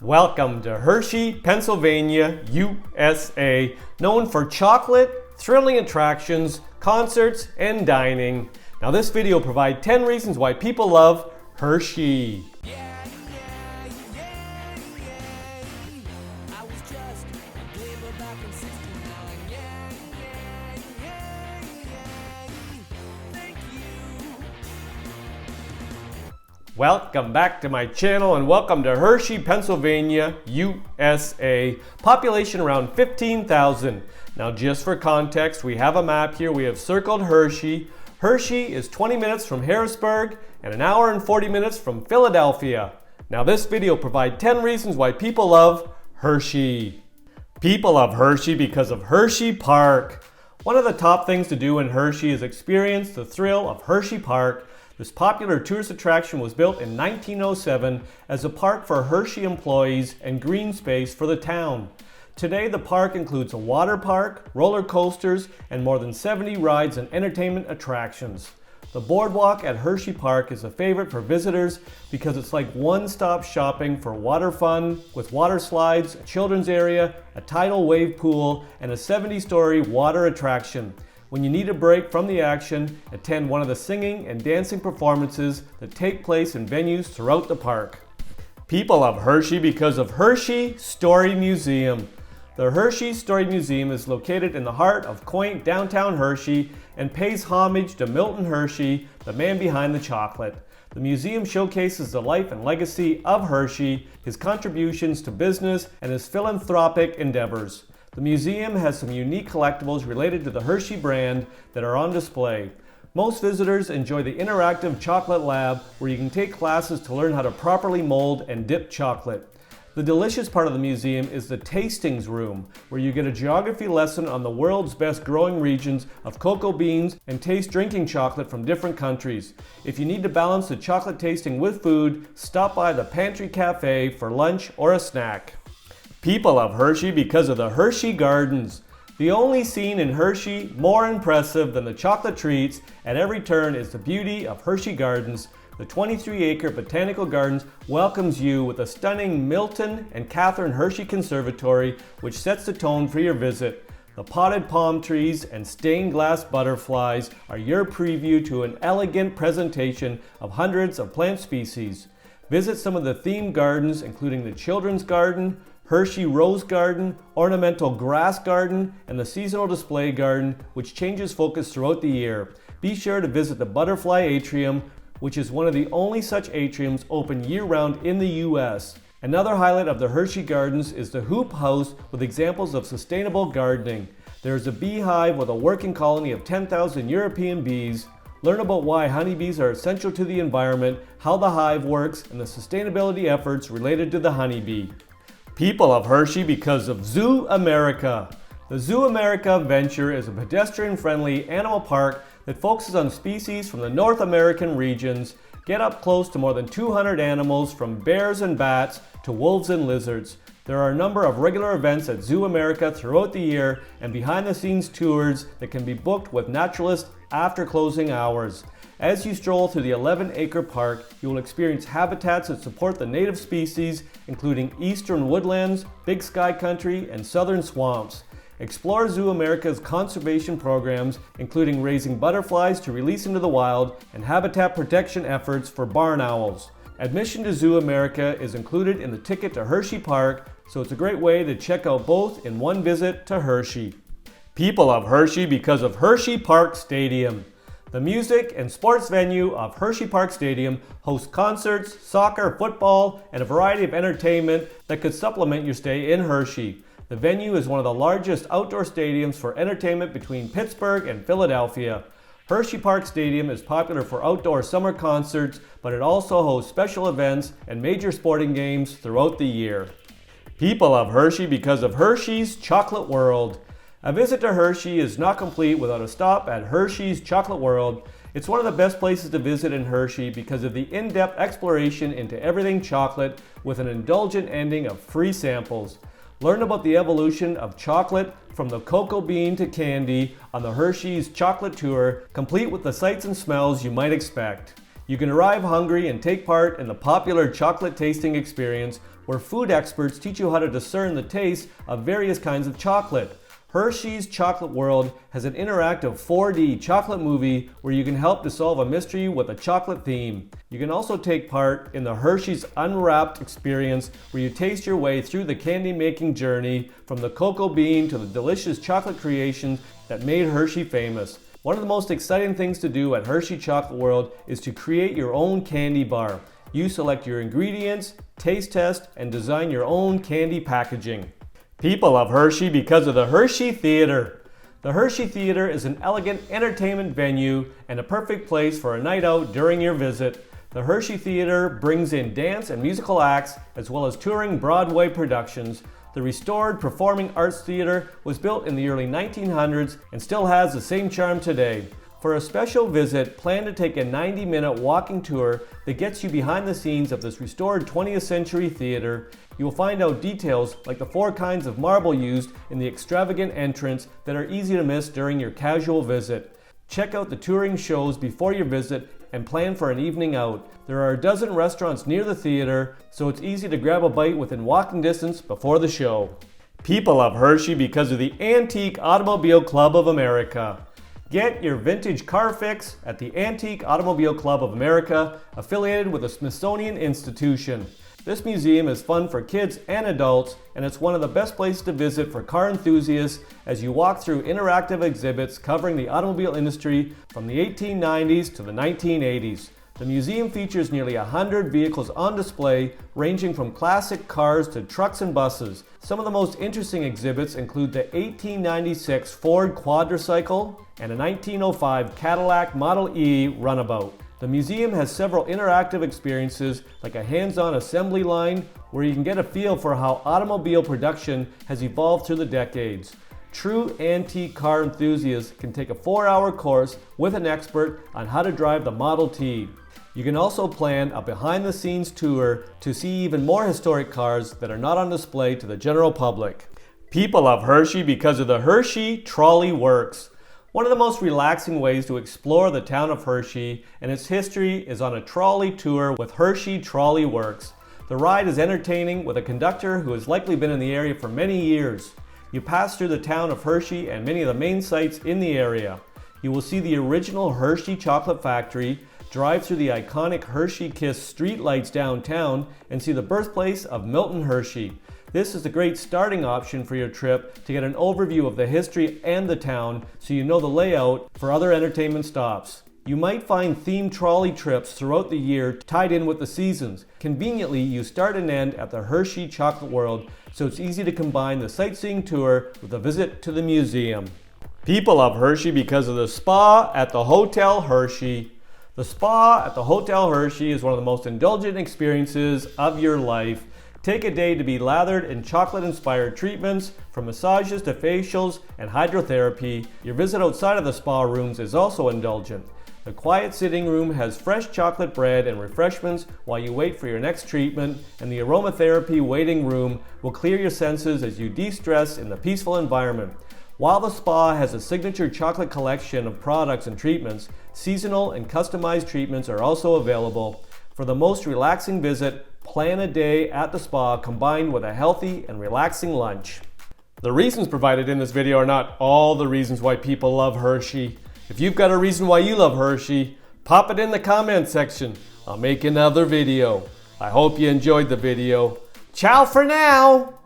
Welcome to Hershey, Pennsylvania, USA, known for chocolate, thrilling attractions, concerts, and dining. Now this video provides 10 reasons why people love Hershey. Welcome back to my channel and welcome to Hershey, Pennsylvania, USA. Population around 15,000. Now just for context, we have a map here. We have circled Hershey. Hershey is 20 minutes from Harrisburg and an hour and 40 minutes from Philadelphia. Now this video provides 10 reasons why people love Hershey. People love Hershey because of Hershey Park. One of the top things to do in Hershey is experience the thrill of Hershey Park. This popular tourist attraction was built in 1907 as a park for Hershey employees and green space for the town. Today the park includes a water park, roller coasters, and more than 70 rides and entertainment attractions. The boardwalk at Hershey Park is a favorite for visitors because it's like one-stop shopping for water fun with water slides, a children's area, a tidal wave pool, and a 70-story water attraction. When you need a break from the action, attend one of the singing and dancing performances that take place in venues throughout the park. People love Hershey because of Hershey Story Museum. The Hershey Story Museum is located in the heart of quaint downtown Hershey and pays homage to Milton Hershey, the man behind the chocolate. The museum showcases the life and legacy of Hershey, his contributions to business, and his philanthropic endeavors. The museum has some unique collectibles related to the Hershey brand that are on display. Most visitors enjoy the interactive chocolate lab where you can take classes to learn how to properly mold and dip chocolate. The delicious part of the museum is the tastings room, where you get a geography lesson on the world's best growing regions of cocoa beans and taste drinking chocolate from different countries. If you need to balance the chocolate tasting with food, stop by the Pantry Cafe for lunch or a snack. People love Hershey because of the Hershey Gardens. The only scene in Hershey more impressive than the chocolate treats at every turn is the beauty of Hershey Gardens. The 23-acre botanical gardens welcomes you with a stunning Milton and Catherine Hershey Conservatory, which sets the tone for your visit. The potted palm trees and stained glass butterflies are your preview to an elegant presentation of hundreds of plant species. Visit some of the themed gardens, including the Children's Garden, Hershey Rose Garden, Ornamental Grass Garden, and the Seasonal Display Garden, which changes focus throughout the year. Be sure to visit the Butterfly Atrium, which is one of the only such atriums open year-round in the U.S. Another highlight of the Hershey Gardens is the Hoop House with examples of sustainable gardening. There is a beehive with a working colony of 10,000 European bees. Learn about why honeybees are essential to the environment, how the hive works, and the sustainability efforts related to the honeybee. People love Hershey because of Zooamerica. The Zooamerica venture is a pedestrian-friendly animal park that focuses on species from the North American regions. Get up close to more than 200 animals, from bears and bats to wolves and lizards. There are a number of regular events at Zooamerica throughout the year and behind-the-scenes tours that can be booked with naturalists after closing hours. As you stroll through the 11-acre park, you will experience habitats that support the native species, including eastern woodlands, big sky country, and southern swamps. Explore Zooamerica's conservation programs, including raising butterflies to release into the wild and habitat protection efforts for barn owls. Admission to Zooamerica is included in the ticket to Hershey Park, so it's a great way to check out both in one visit to Hershey. People love Hershey because of Hersheypark Stadium. The music and sports venue of Hersheypark Stadium hosts concerts, soccer, football, and a variety of entertainment that could supplement your stay in Hershey. The venue is one of the largest outdoor stadiums for entertainment between Pittsburgh and Philadelphia. Hersheypark Stadium is popular for outdoor summer concerts, but it also hosts special events and major sporting games throughout the year. People love Hershey because of Hershey's Chocolate World. A visit to Hershey is not complete without a stop at Hershey's Chocolate World. It's one of the best places to visit in Hershey because of the in-depth exploration into everything chocolate with an indulgent ending of free samples. Learn about the evolution of chocolate from the cocoa bean to candy on the Hershey's Chocolate Tour, complete with the sights and smells you might expect. You can arrive hungry and take part in the popular chocolate tasting experience, where food experts teach you how to discern the taste of various kinds of chocolate. Hershey's Chocolate World has an interactive 4D chocolate movie where you can help to solve a mystery with a chocolate theme. You can also take part in the Hershey's Unwrapped experience where you taste your way through the candy making journey from the cocoa bean to the delicious chocolate creations that made Hershey famous. One of the most exciting things to do at Hershey Chocolate World is to create your own candy bar. You select your ingredients, taste test, and design your own candy packaging. People love Hershey because of the Hershey Theatre. The Hershey Theatre is an elegant entertainment venue and a perfect place for a night out during your visit. The Hershey Theatre brings in dance and musical acts as well as touring Broadway productions. The restored Performing Arts Theatre was built in the early 1900s and still has the same charm today. For a special visit, plan to take a 90-minute walking tour that gets you behind the scenes of this restored 20th century theater. You will find out details like the 4 kinds of marble used in the extravagant entrance that are easy to miss during your casual visit. Check out the touring shows before your visit and plan for an evening out. There are a dozen restaurants near the theater, so it's easy to grab a bite within walking distance before the show. People love Hershey because of the Antique Automobile Club of America. Get your vintage car fix at the Antique Automobile Club of America, affiliated with the Smithsonian Institution. This museum is fun for kids and adults, and it's one of the best places to visit for car enthusiasts as you walk through interactive exhibits covering the automobile industry from the 1890s to the 1980s. The museum features nearly 100 vehicles on display, ranging from classic cars to trucks and buses. Some of the most interesting exhibits include the 1896 Ford Quadricycle and a 1905 Cadillac Model E runabout. The museum has several interactive experiences like a hands-on assembly line where you can get a feel for how automobile production has evolved through the decades. True antique car enthusiasts can take a 4-hour course with an expert on how to drive the Model T. You can also plan a behind-the-scenes tour to see even more historic cars that are not on display to the general public. People love Hershey because of the Hershey Trolley Works. One of the most relaxing ways to explore the town of Hershey and its history is on a trolley tour with Hershey Trolley Works. The ride is entertaining with a conductor who has likely been in the area for many years. You pass through the town of Hershey and many of the main sites in the area. You will see the original Hershey chocolate factory, drive through the iconic Hershey Kiss streetlights downtown, and see the birthplace of Milton Hershey. This is a great starting option for your trip to get an overview of the history and the town so you know the layout for other entertainment stops. You might find themed trolley trips throughout the year tied in with the seasons. Conveniently, you start and end at the Hershey Chocolate World, so it's easy to combine the sightseeing tour with a visit to the museum. People love Hershey because of the spa at the Hotel Hershey. The spa at the Hotel Hershey is one of the most indulgent experiences of your life. Take a day to be lathered in chocolate-inspired treatments, from massages to facials and hydrotherapy. Your visit outside of the spa rooms is also indulgent. The quiet sitting room has fresh chocolate bread and refreshments while you wait for your next treatment, and the aromatherapy waiting room will clear your senses as you de-stress in the peaceful environment. While the spa has a signature chocolate collection of products and treatments, seasonal and customized treatments are also available. For the most relaxing visit, plan a day at the spa combined with a healthy and relaxing lunch. The reasons provided in this video are not all the reasons why people love Hershey. If you've got a reason why you love Hershey, pop it in the comment section. I'll make another video. I hope you enjoyed the video. Ciao for now!